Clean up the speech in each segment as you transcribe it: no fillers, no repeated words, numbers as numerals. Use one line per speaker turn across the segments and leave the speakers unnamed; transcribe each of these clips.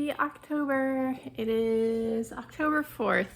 Happy October! It is October 4th,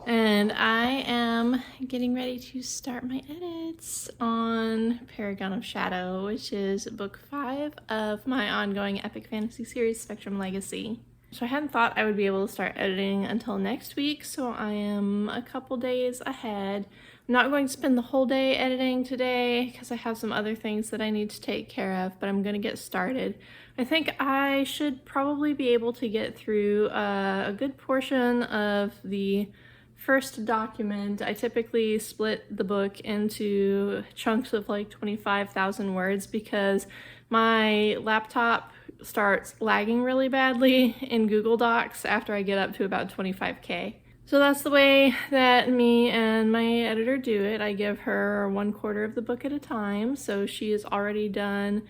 and I am getting ready to start my edits on Paragon of Shadow, which is book 5 of my ongoing epic fantasy series, Spectrum Legacy. So I hadn't thought I would be able to start editing until next week, so I am a couple days ahead. I'm not going to spend the whole day editing today because I have some other things that I need to take care of, but I'm going to get started. I think I should probably be able to get through a good portion of the first document. I typically split the book into chunks of like 25,000 words because my laptop starts lagging really badly in Google Docs after I get up to about 25K. So that's the way that me and my editor do it. I give her 1/4 of the book at a time. So she is already done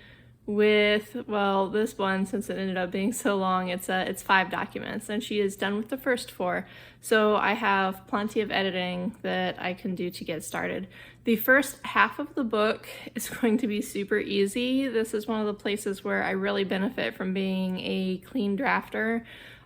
with, well, this one, since it ended up being so long, it's 5 documents, and she is done with the first 4. So I have plenty of editing that I can do to get started. The first half of the book is going to be super easy. This is one of the places where I really benefit from being a clean drafter.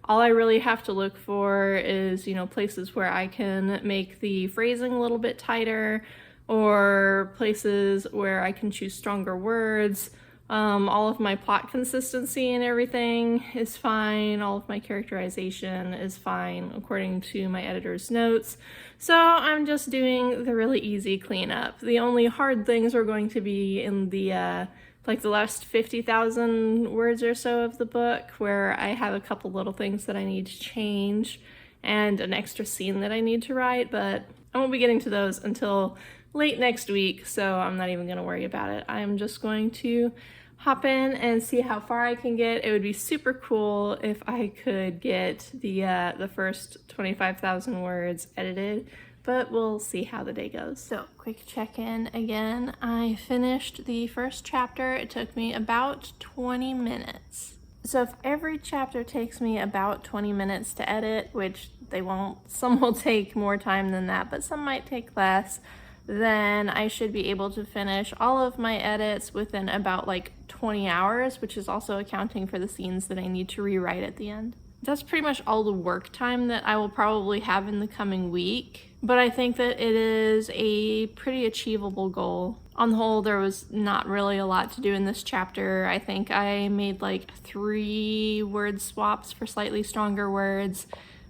All I really have to look for is, places where I can make the phrasing a little bit tighter, or places where I can choose stronger words. All of my plot consistency and everything is fine. All of my characterization is fine according to my editor's notes. So I'm just doing the really easy cleanup. The only hard things are going to be in the the last 50,000 words or so of the book, where I have a couple little things that I need to change and an extra scene that I need to write, but I won't be getting to those until late next week, so I'm not even going to worry about it. I'm just going to hop in and see how far I can get. It would be super cool if I could get the first 25,000 words edited, but we'll see how the day goes. So, quick check-in again. I finished the first chapter. It took me about 20 minutes. So if every chapter takes me about 20 minutes to edit, which they won't, some will take more time than that, but some might take less, then I should be able to finish all of my edits within about 20 hours, which is also accounting for the scenes that I need to rewrite at the end. That's pretty much all the work time that I will probably have in the coming week, but I think that it is a pretty achievable goal. On the whole, there was not really a lot to do in this chapter. I think I made 3 word swaps for slightly stronger words.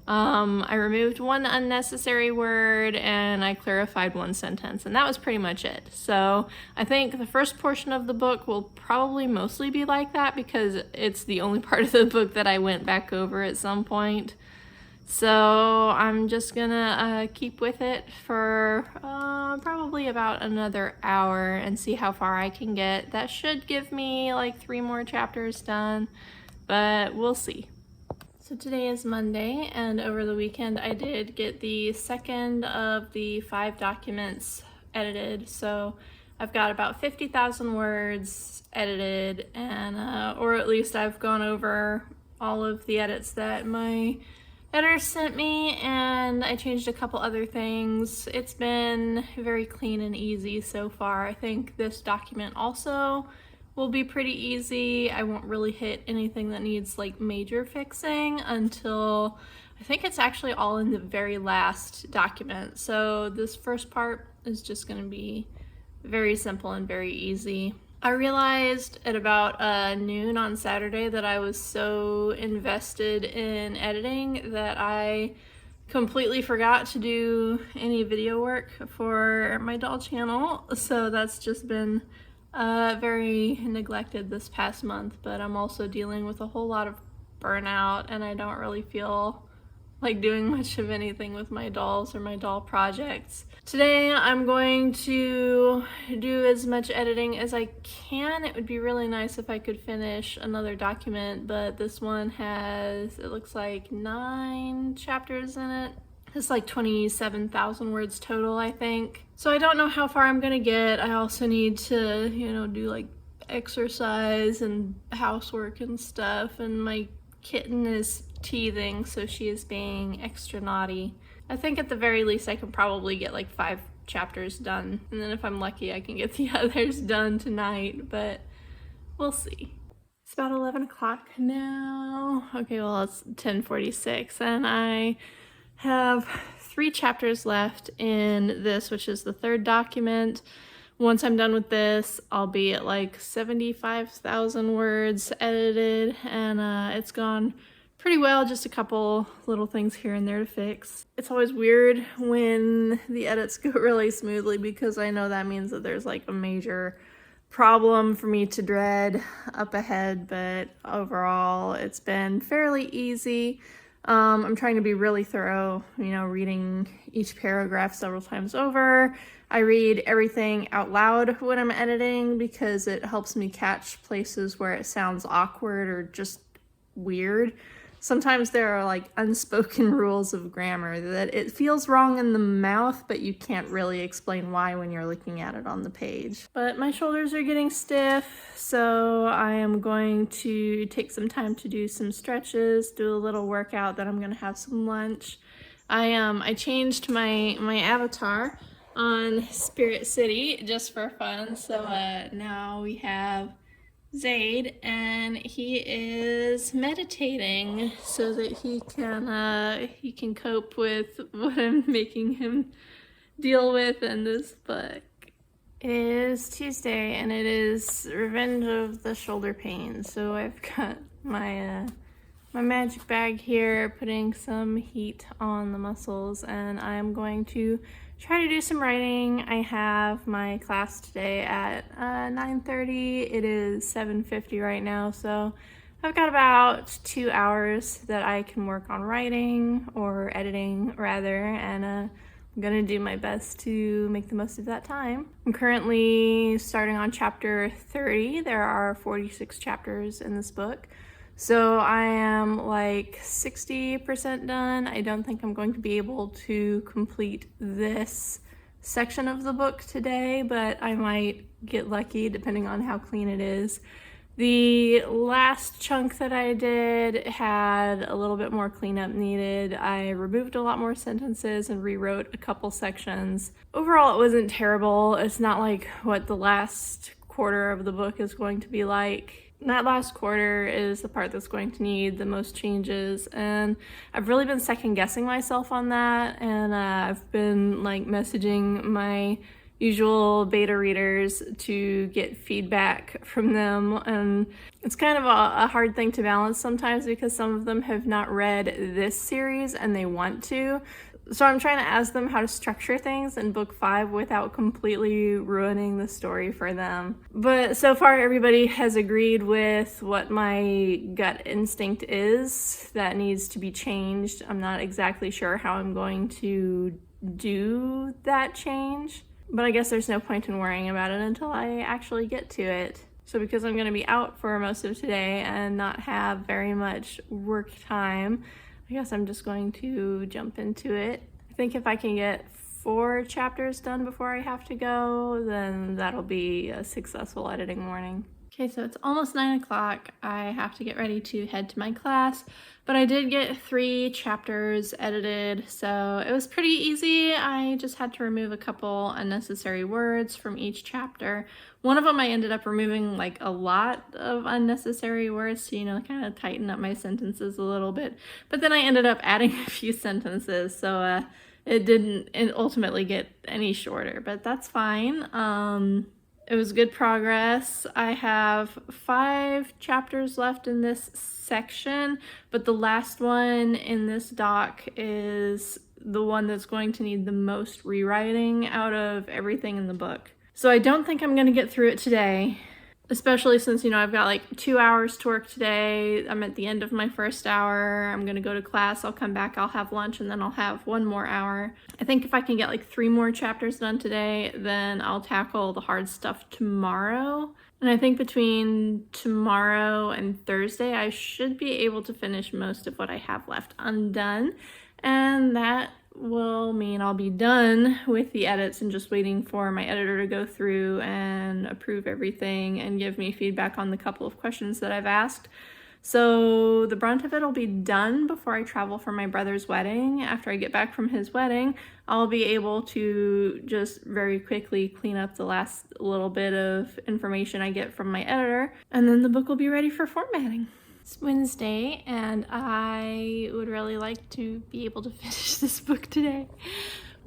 I removed 1 unnecessary word, and I clarified 1 sentence, and that was pretty much it. So I think the first portion of the book will probably mostly be like that because it's the only part of the book that I went back over at some point. So I'm just gonna keep with it for probably about another hour and see how far I can get. That should give me 3 more chapters done, but we'll see. So today is Monday, and over the weekend I did get the second of the 5 documents edited. So I've got about 50,000 words edited, and or at least I've gone over all of the edits that my editor sent me, and I changed a couple other things. It's been very clean and easy so far. I think this document also will be pretty easy. I won't really hit anything that needs major fixing until I think it's actually all in the very last document. So this first part is just going to be very simple and very easy. I realized at about noon on Saturday that I was so invested in editing that I completely forgot to do any video work for my doll channel. So that's just been very neglected this past month, but I'm also dealing with a whole lot of burnout, and I don't really feel like doing much of anything with my dolls or my doll projects. Today I'm going to do as much editing as I can. It would be really nice if I could finish another document, but this one has, it looks like 9 chapters in it. It's 27,000 words total, I think. So I don't know how far I'm gonna get. I also need to, do exercise and housework and stuff, and my kitten is teething, so she is being extra naughty. I think at the very least I can probably get 5 chapters done, and then if I'm lucky I can get the others done tonight, but we'll see. It's about 11 o'clock now. Okay, well, it's 10:46, and I have 3 chapters left in this, which is the 3rd document. Once I'm done with this, I'll be at like 75,000 words edited, and it's gone pretty well, just a couple little things here and there to fix. It's always weird when the edits go really smoothly because I know that means that there's like a major problem for me to dread up ahead, but overall it's been fairly easy. I'm trying to be really thorough, reading each paragraph several times over. I read everything out loud when I'm editing because it helps me catch places where it sounds awkward or just weird. Sometimes there are like unspoken rules of grammar that it feels wrong in the mouth, but you can't really explain why when you're looking at it on the page. But my shoulders are getting stiff, so I am going to take some time to do some stretches, do a little workout, then I'm gonna have some lunch. I changed my avatar on Spirit City just for fun, so now we have Zaid, and he is meditating so that he can cope with what I'm making him deal with in this book. It is Tuesday, and it is Revenge of the Shoulder Pain. So I've got my my magic bag here, putting some heat on the muscles, and I'm going to try to do some writing. I have my class today at 9:30. It is 7:50 right now, so I've got about 2 hours that I can work on writing, or editing rather, and I'm gonna do my best to make the most of that time. I'm currently starting on chapter 30. There are 46 chapters in this book. So I am like 60% done. I don't think I'm going to be able to complete this section of the book today, but I might get lucky depending on how clean it is. The last chunk that I did had a little bit more cleanup needed. I removed a lot more sentences and rewrote a couple sections. Overall, it wasn't terrible. It's not like what the last quarter of the book is going to be like. That last quarter is the part that's going to need the most changes, and I've really been second guessing myself on that, and I've been like messaging my usual beta readers to get feedback from them, and it's kind of a hard thing to balance sometimes because some of them have not read this series and they want to. So I'm trying to ask them how to structure things in book 5 without completely ruining the story for them. But so far everybody has agreed with what my gut instinct is that needs to be changed. I'm not exactly sure how I'm going to do that change, but I guess there's no point in worrying about it until I actually get to it. So because I'm going to be out for most of today and not have very much work time, I guess I'm just going to jump into it. I think if I can get 4 chapters done before I have to go, then that'll be a successful editing morning. Okay, so it's almost 9 o'clock. I have to get ready to head to my class, but I did get 3 chapters edited, so it was pretty easy. I just had to remove a couple unnecessary words from each chapter. One of them I ended up removing like a lot of unnecessary words to, kind of tighten up my sentences a little bit, but then I ended up adding a few sentences, so it didn't ultimately get any shorter, but that's fine. It was good progress. I have 5 chapters left in this section, but the last one in this doc is the one that's going to need the most rewriting out of everything in the book. So I don't think I'm going to get through it today, especially since, I've got like 2 hours to work today. I'm at the end of my first hour. I'm going to go to class. I'll come back, I'll have lunch, and then I'll have 1 more hour. I think if I can get like 3 more chapters done today, then I'll tackle the hard stuff tomorrow. And I think between tomorrow and Thursday, I should be able to finish most of what I have left undone. And that will mean I'll be done with the edits and just waiting for my editor to go through and approve everything and give me feedback on the couple of questions that I've asked. So the brunt of it will be done before I travel for my brother's wedding. After I get back from his wedding, I'll be able to just very quickly clean up the last little bit of information I get from my editor, and then the book will be ready for formatting. It's Wednesday, and I would really like to be able to finish this book today.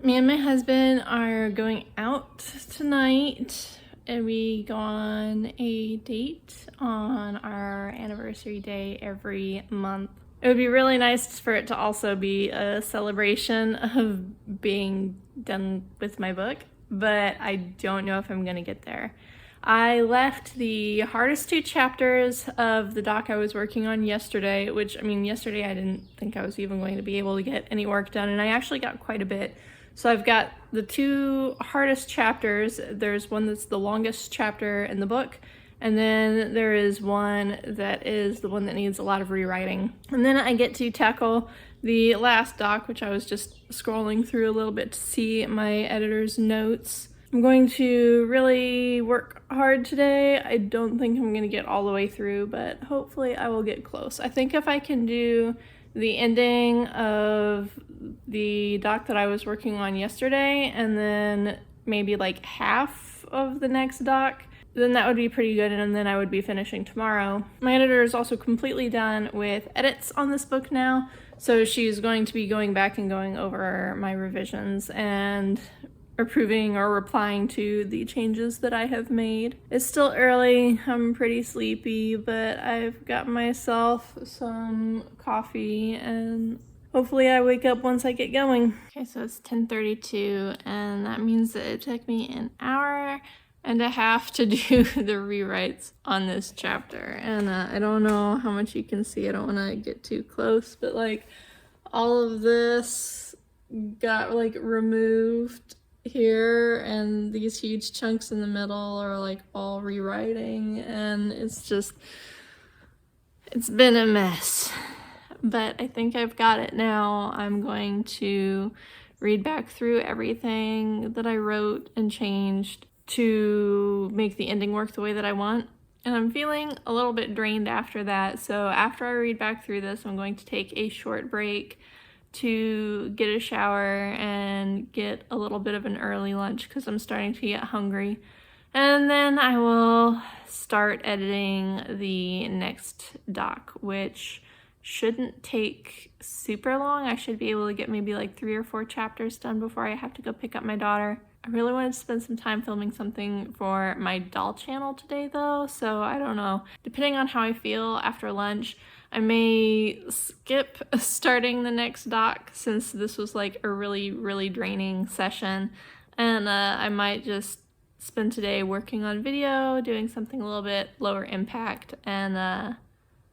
Me and my husband are going out tonight, and we go on a date on our anniversary day every month. It would be really nice for it to also be a celebration of being done with my book, but I don't know if I'm gonna get there. I left the hardest 2 chapters of the doc I was working on yesterday, which, I mean, yesterday I didn't think I was even going to be able to get any work done, and I actually got quite a bit. So I've got the 2 hardest chapters. There's one that's the longest chapter in the book, and then there is one that is the one that needs a lot of rewriting. And then I get to tackle the last doc, which I was just scrolling through a little bit to see my editor's notes. I'm going to really work hard today. I don't think I'm going to get all the way through, but hopefully I will get close. I think if I can do the ending of the doc that I was working on yesterday and then maybe like half of the next doc, then that would be pretty good, and then I would be finishing tomorrow. My editor is also completely done with edits on this book now, so she's going to be going back and going over my revisions and approving or replying to the changes that I have made. It's still early, I'm pretty sleepy, but I've got myself some coffee and hopefully I wake up once I get going. Okay, so it's 10:32 and that means that it took me an hour and a half to do the rewrites on this chapter. And I don't know how much you can see, I don't want to get too close, but like all of this got like removed here, and these huge chunks in the middle are like all rewriting, and it's been a mess, but I think I've got it now. I'm going to read back through everything that I wrote and changed to make the ending work the way that I want, and I'm feeling a little bit drained after that. So after I read back through this, I'm going to take a short break to get a shower and get a little bit of an early lunch because I'm starting to get hungry. And then I will start editing the next doc, which shouldn't take super long. I should be able to get maybe like 3 or 4 chapters done before I have to go pick up my daughter. I really wanted to spend some time filming something for my doll channel today though, so I don't know. Depending on how I feel after lunch, I may skip starting the next doc since this was like a really, really draining session, and I might just spend today working on video, doing something a little bit lower impact, and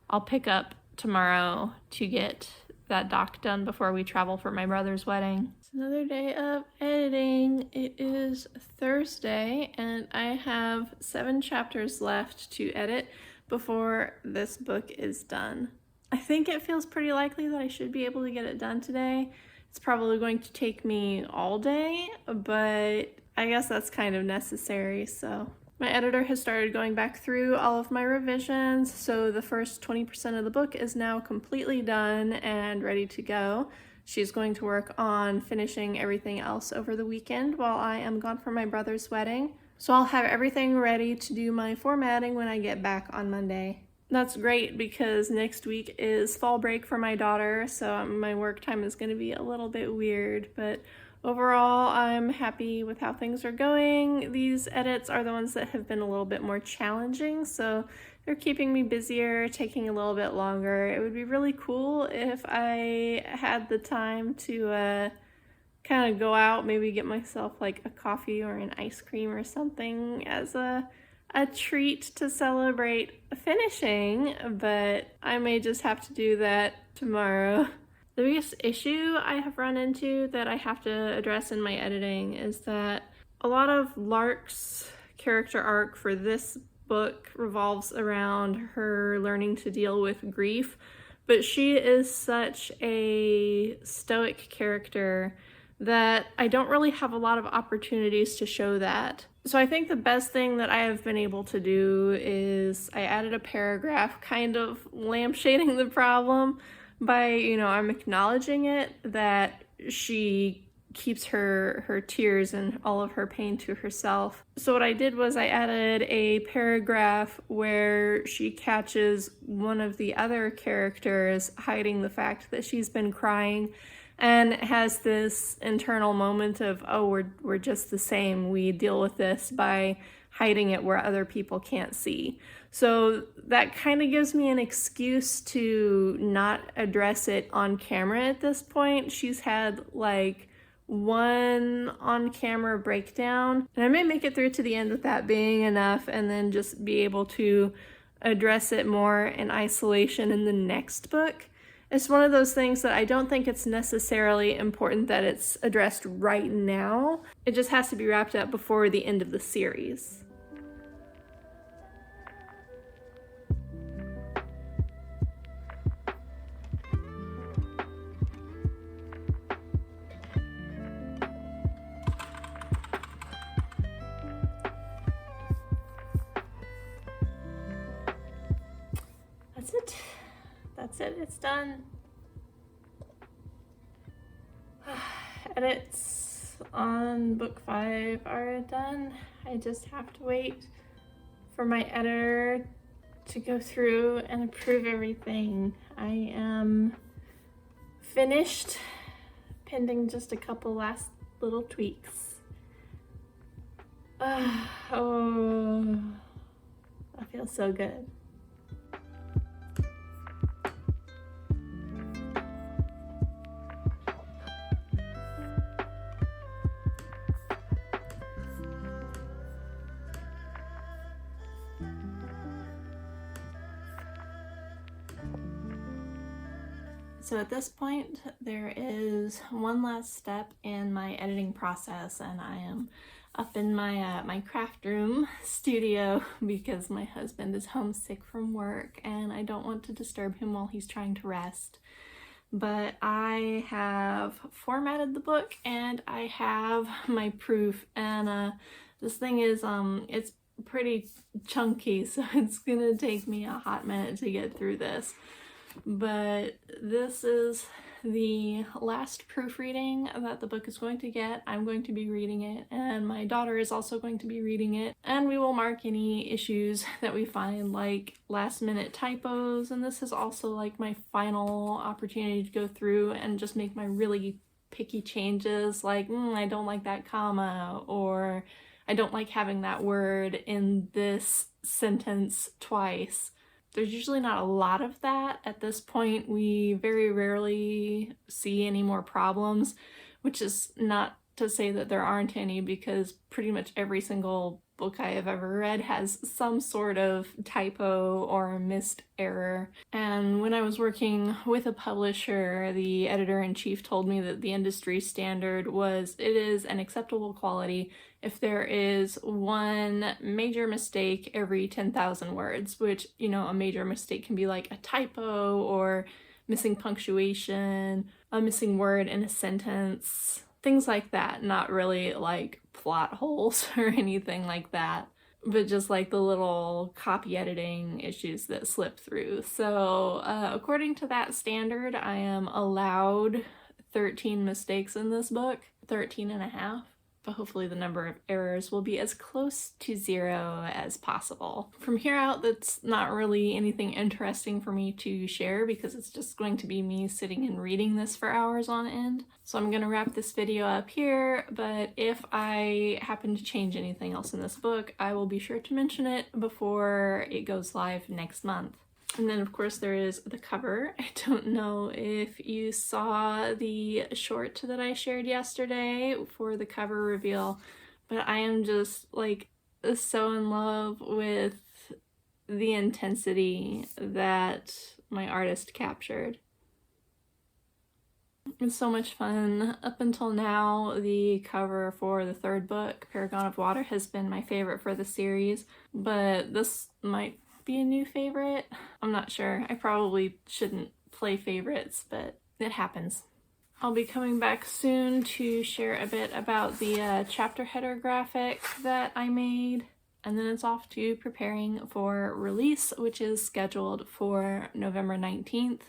I'll pick up tomorrow to get that doc done before we travel for my brother's wedding. It's another day of editing. It is Thursday and I have 7 chapters left to edit before this book is done. I think it feels pretty likely that I should be able to get it done today. It's probably going to take me all day, but I guess that's kind of necessary, so. My editor has started going back through all of my revisions, so the first 20% of the book is now completely done and ready to go. She's going to work on finishing everything else over the weekend while I am gone for my brother's wedding. So I'll have everything ready to do my formatting when I get back on Monday. That's great because next week is fall break for my daughter, so my work time is going to be a little bit weird, but overall, I'm happy with how things are going. These edits are the ones that have been a little bit more challenging, so they're keeping me busier, taking a little bit longer. It would be really cool if I had the time to kind of go out, maybe get myself like a coffee or an ice cream or something as a treat to celebrate finishing, but I may just have to do that tomorrow. The biggest issue I have run into that I have to address in my editing is that a lot of Lark's character arc for this book revolves around her learning to deal with grief, but she is such a stoic character that I don't really have a lot of opportunities to show that. So I think the best thing that I have been able to do is I added a paragraph kind of lampshading the problem by, I'm acknowledging it, that she keeps her tears and all of her pain to herself. So what I did was I added a paragraph where she catches one of the other characters hiding the fact that she's been crying, and has this internal moment of, oh, we're just the same. We deal with this by hiding it where other people can't see. So that kind of gives me an excuse to not address it on camera at this point. She's had like one on-camera breakdown, and I may make it through to the end with that being enough, and then just be able to address it more in isolation in the next book. It's one of those things that I don't think it's necessarily important that it's addressed right now. It just has to be wrapped up before the end of the series. That's it, it's done. Edits on book 5 are done. I just have to wait for my editor to go through and approve everything. I am finished, pending just a couple last little tweaks. Oh, that feels so good. So at this point, there is one last step in my editing process, and I am up in my my craft room studio because my husband is homesick from work and I don't want to disturb him while he's trying to rest. But I have formatted the book and I have my proof, and this thing is it's pretty chunky, so it's gonna take me a hot minute to get through this. But this is the last proofreading that the book is going to get. I'm going to be reading it, and my daughter is also going to be reading it, and we will mark any issues that we find, like last minute typos, and this is also like my final opportunity to go through and just make my really picky changes, like I don't like that comma, or I don't like having that word in this sentence twice. There's usually not a lot of that. At this point, we very rarely see any more problems, which is not to say that there aren't any, because pretty much every single book I have ever read has some sort of typo or missed error. And when I was working with a publisher, the editor-in-chief told me that the industry standard was it is an acceptable quality if there is one major mistake every 10,000 words, which, a major mistake can be like a typo or missing punctuation, a missing word in a sentence, things like that. Not really like plot holes or anything like that, but just like the little copy editing issues that slip through. So according to that standard, I am allowed 13 mistakes in this book, 13 and a half. But hopefully the number of errors will be as close to 0 as possible. From here out, that's not really anything interesting for me to share because it's just going to be me sitting and reading this for hours on end. So I'm gonna wrap this video up here, but if I happen to change anything else in this book, I will be sure to mention it before it goes live next month. And then of course there is the cover. I don't know if you saw the short that I shared yesterday for the cover reveal, but I am just like so in love with the intensity that my artist captured. It's so much fun. Up until now, the cover for the 3rd book, Paragon of Water, has been my favorite for the series, but this might be a new favorite. I'm not sure. I probably shouldn't play favorites, but it happens. I'll be coming back soon to share a bit about the chapter header graphic that I made. And then it's off to preparing for release, which is scheduled for November 19th.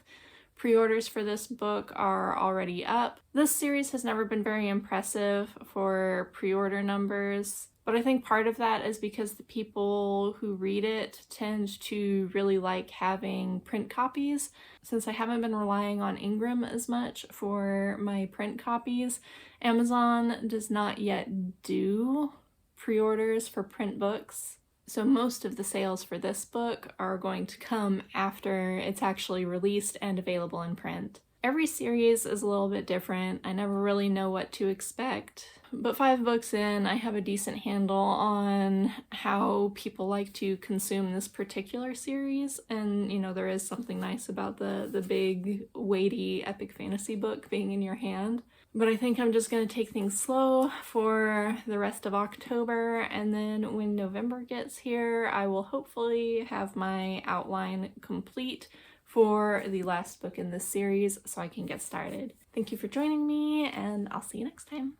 Pre-orders for this book are already up. This series has never been very impressive for pre-order numbers, but I think part of that is because the people who read it tend to really like having print copies. Since I haven't been relying on Ingram as much for my print copies, Amazon does not yet do pre-orders for print books. So most of the sales for this book are going to come after it's actually released and available in print. Every series is a little bit different. I never really know what to expect. But 5 books in, I have a decent handle on how people like to consume this particular series. And, you know, there is something nice about the big, weighty, epic fantasy book being in your hand. But I think I'm just going to take things slow for the rest of October, and then when November gets here, I will hopefully have my outline complete for the last book in this series so I can get started. Thank you for joining me, and I'll see you next time.